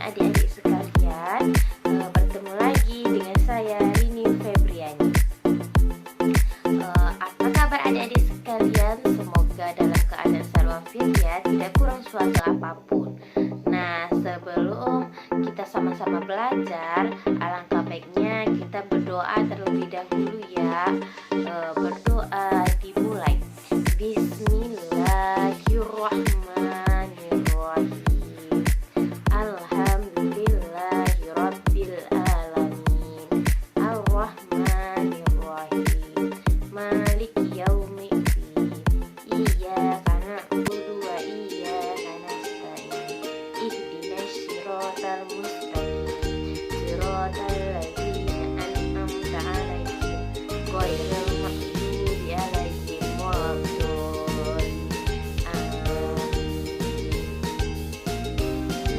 adik-adik sekalian, bertemu lagi dengan saya Rini Febriani. Apa kabar adik-adik sekalian? Semoga dalam keadaan sehat walafiat ya, tidak kurang suatu apapun. Nah, sebelum kita sama-sama belajar, alangkah baiknya kita berdoa terlebih dahulu ya. Berdoa dimulai. Bismillahirrahmanirrahim. Alhamdulillahirabbil alamin. Arrahmanirrahim. Maliki yaumiddin. Iyyaka na'budu wa iyyaka nasta'in. Ihdinas siratal mustaqim. Siratal ladzina an'amta 'alaihim ghairil maghdubi 'alaihim waladdallin.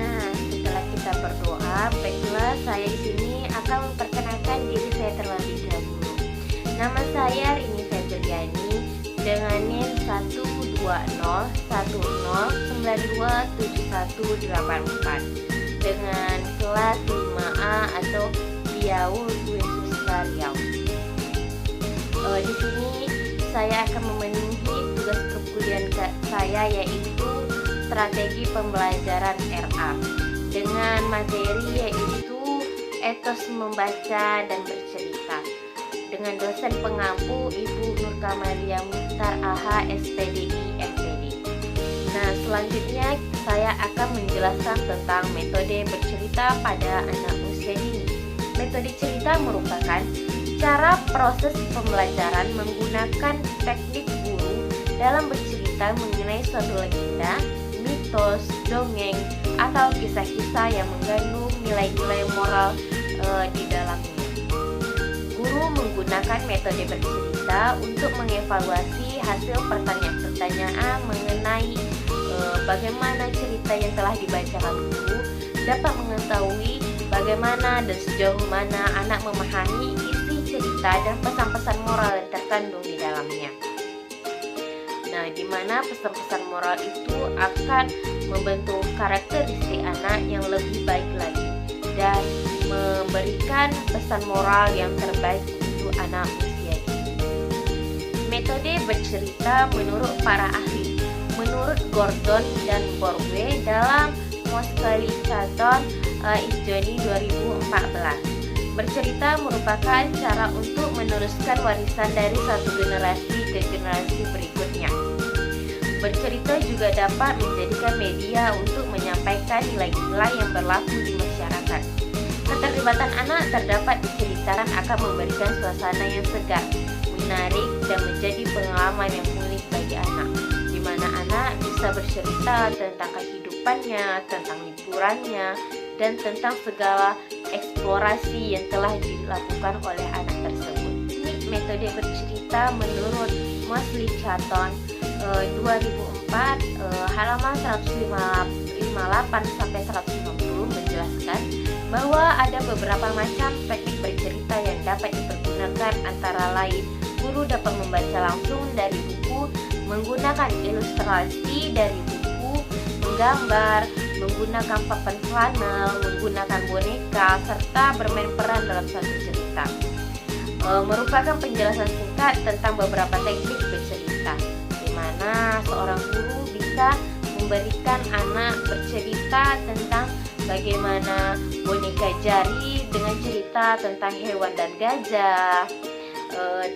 Nah, setelah kita berdoa, baiklah saya di sini akan memperkenalkan diri saya terlebih dahulu. Nama saya Rini Febriani dengan NIM 12010927184 dengan kelas 5A atau Biaul Yesus Riau. Di sini saya akan memenuhi tugas perkuliahan saya, yaitu strategi pembelajaran RA dengan materi yaitu etos membaca dan bercerita dengan dosen pengampu Ibu Nur Kamalia Mukhtar AH SPDI MPD. Nah, selanjutnya saya akan menjelaskan tentang metode bercerita pada anak usia dini. Metode cerita merupakan cara proses pembelajaran menggunakan teknik guru dalam bercerita mengenai suatu legenda, mitos, dongeng, atau kisah-kisah yang mengandung nilai-nilai moral di dalamnya. Guru menggunakan metode bercerita untuk mengevaluasi hasil pertanyaan-pertanyaan mengenai bagaimana cerita yang telah dibacakan guru, dapat mengetahui bagaimana dan sejauh mana anak memahami isi cerita dan pesan-pesan moral yang terkandung di dalamnya. Nah, di mana pesan-pesan moral itu akan membentuk karakteristik anak yang lebih baik lagi dan memberikan pesan moral yang terbaik untuk anak usia dini. Metode bercerita menurut para ahli, menurut Gordon dan Borwe dalam Moskali Chaton Isjoni 2014. Bercerita merupakan cara untuk meneruskan warisan dari satu generasi ke generasi berikutnya. Bercerita juga dapat menjadikan media untuk menyampaikan nilai-nilai yang berlaku di masyarakat. Keterlibatan anak terdapat diceritakan akan memberikan suasana yang segar, menarik, dan menjadi pengalaman yang unik bagi anak, di mana anak bisa bercerita tentang kehidupannya, tentang liburannya, dan tentang segala eksplorasi yang telah dilakukan oleh anak tersebut. Ini metode bercerita menurut Mosley Chaton 2004 halaman 158-150 menjelaskan bahwa ada beberapa macam teknik bercerita yang dapat dipergunakan, antara lain guru dapat membaca langsung dari buku, menggunakan ilustrasi dari buku, menggambar, menggunakan papan flanel, menggunakan boneka, serta bermain peran dalam suatu cerita. Merupakan penjelasan singkat tentang beberapa teknik bercerita, di mana seorang guru bisa memberikan anak bercerita tentang bagaimana boneka jari dengan cerita tentang hewan dan gajah,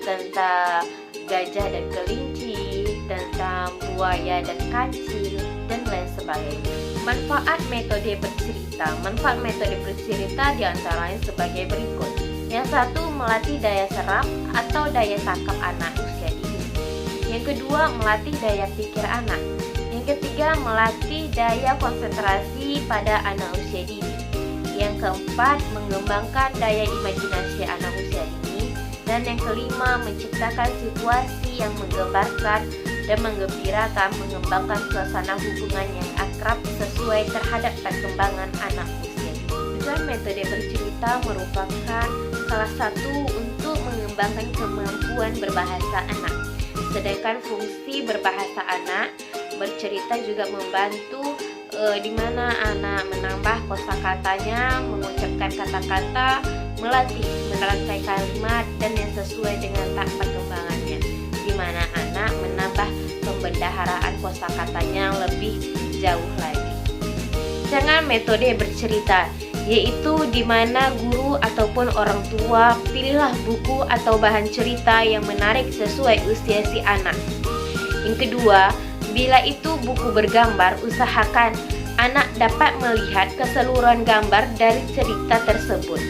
tentang gajah dan kelinci, tentang buaya dan kancil, dan lain sebagainya. Manfaat metode bercerita. Manfaat metode bercerita diantaranya sebagai berikut. Yang satu, melatih daya serap atau daya tangkap anak usia dini. Yang kedua, melatih daya pikir anak. Yang ketiga, melatih daya konsentrasi pada anak usia dini. Yang keempat, mengembangkan daya imajinasi anak usia dini. Dan yang kelima, menciptakan situasi yang menggambarkan dan menggembirakan, mengembangkan suasana hubungan yang akrab sesuai terhadap perkembangan anak usia dini. Tujuan metode bercerita merupakan salah satu untuk mengembangkan kemampuan berbahasa anak. Sedangkan fungsi berbahasa anak, bercerita juga membantu di mana anak menambah kosakatanya, mengucapkan kata-kata, melatih merangkai kalimat dan yang sesuai dengan tahap perkembangannya, di mana anak menambah pembendaharaan kosakatanya lebih jauh lagi. Jangan metode bercerita, yaitu di mana guru ataupun orang tua pilihlah buku atau bahan cerita yang menarik sesuai usia si anak. Yang kedua, bila itu buku bergambar, usahakan anak dapat melihat keseluruhan gambar dari cerita tersebut,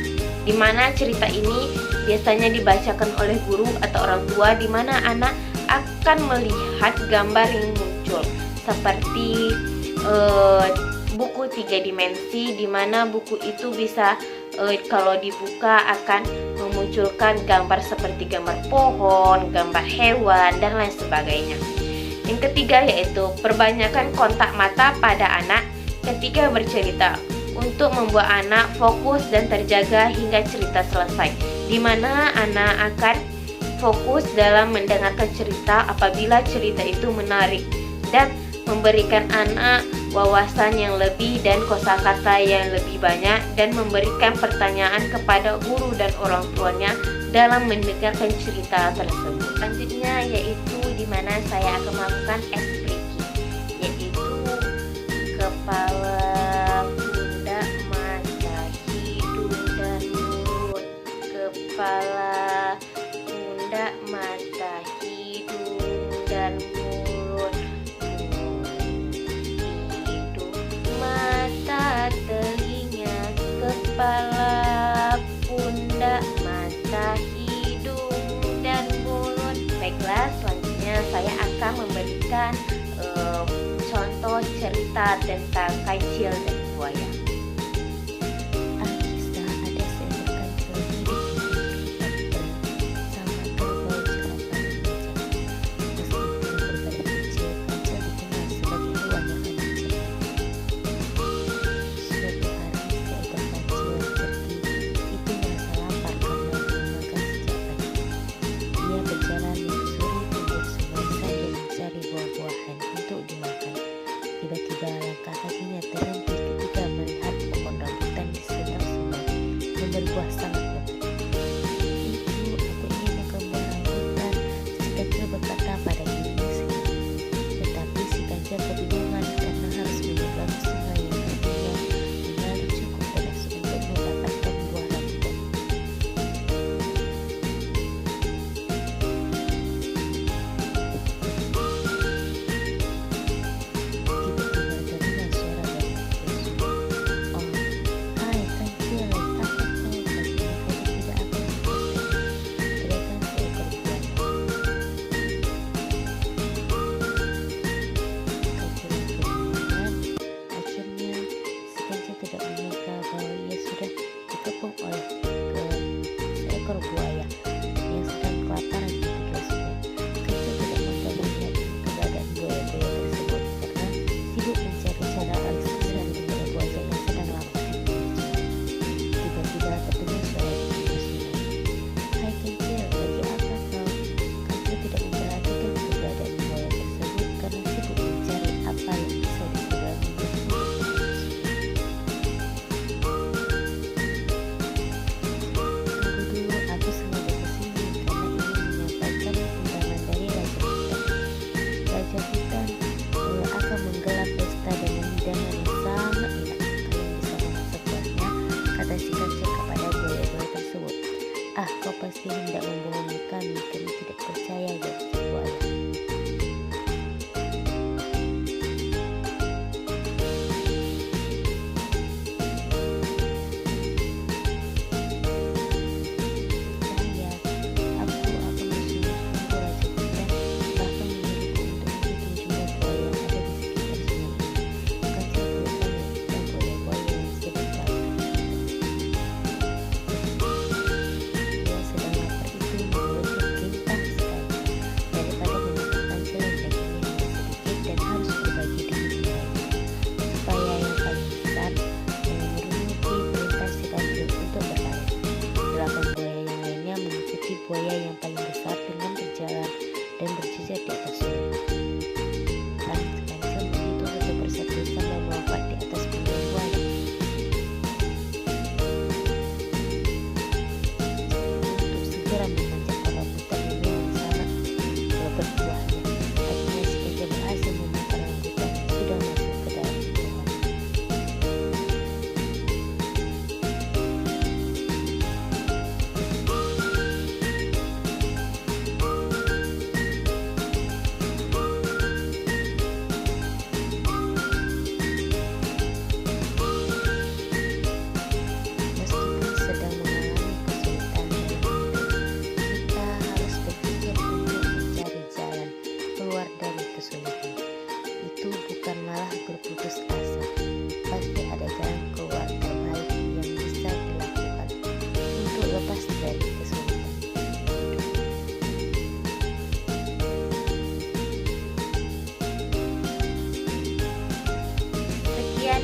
di mana cerita ini biasanya dibacakan oleh guru atau orang tua, di mana anak akan melihat gambar yang muncul seperti buku 3 dimensi, di mana buku itu bisa kalau dibuka akan memunculkan gambar seperti gambar pohon, gambar hewan, dan lain sebagainya. Yang ketiga yaitu perbanyakkan kontak mata pada anak ketika bercerita untuk membuat anak fokus dan terjaga hingga cerita selesai, di mana anak akan fokus dalam mendengarkan cerita apabila cerita itu menarik dan memberikan anak wawasan yang lebih dan kosakata yang lebih banyak, dan memberikan pertanyaan kepada guru dan orang tuanya dalam mendengarkan cerita tersebut. Selanjutnya yaitu di mana saya akan melakukan expliking, yaitu kepala, pundak, mata, hidung dan mulut. Kepala, pundak, mata, hidung dan mulut. Telinga, kepala, pundak, mata, hidung, dan mulut. Baiklah, selanjutnya saya akan memberikan contoh cerita tentang kancil dan buaya. Alkisah, ada seekor kancil hidup di sama kerbau jerapah dan gajah. Meskipun berbeda kecil, kancil dikenal sebagai hewan yang amat cerdas. Suatu hari, seekor kancil cerdik itu merasa lapar karena belum makan sejak pagi. Dia berjalan menyusuri pinggir sungai sambil mencari buah-buahan untuk dimakan. Tiba-tiba langkah kakinya terhenti ketika melihat pohon rambutan di seberang sungai yang berbuah sangat lebat. "Ibu, aku ingin makan buah rambutan," si kancil berkata pada dirinya sendiri. Tetapi si kancil kebingungan karena harus menyeberangi sungai yang artinya mengalir cukup deras untuk mendapatkan buah rambutan. Tiba-tiba terdengar suara dari pinggir sungai. "Oh, hai kancil, apa kau kali ini tidak akan lepaskan?" teriakan seekor buaya. Kancil yang kebingungan. Akhirnya si kancil tidak menyangka bahwa ia sudah dikepung oleh seekor buaya yang sedang kelaparan di pinggir sungai. Kancil tidak mampu melihat keberadaan buaya-buaya tersebut karena sibuk mencari cara alih dari para buaya yang sedang lapar di pinggir sungai. Tiba-tiba terdengar suara di pinggir sungai. "Hai kancil, bagi apa kau?" Kancil tidak memperhatikan keberadaan buaya tersebut karena sibuk mencari apa yang bisa dipeganginya untuk pinggir sungai.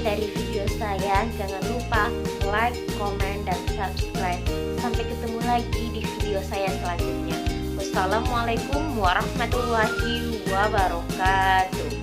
dari video saya. Jangan lupa like, komen, dan subscribe. Sampai ketemu lagi di video saya selanjutnya. Wassalamualaikum warahmatullahi wabarakatuh.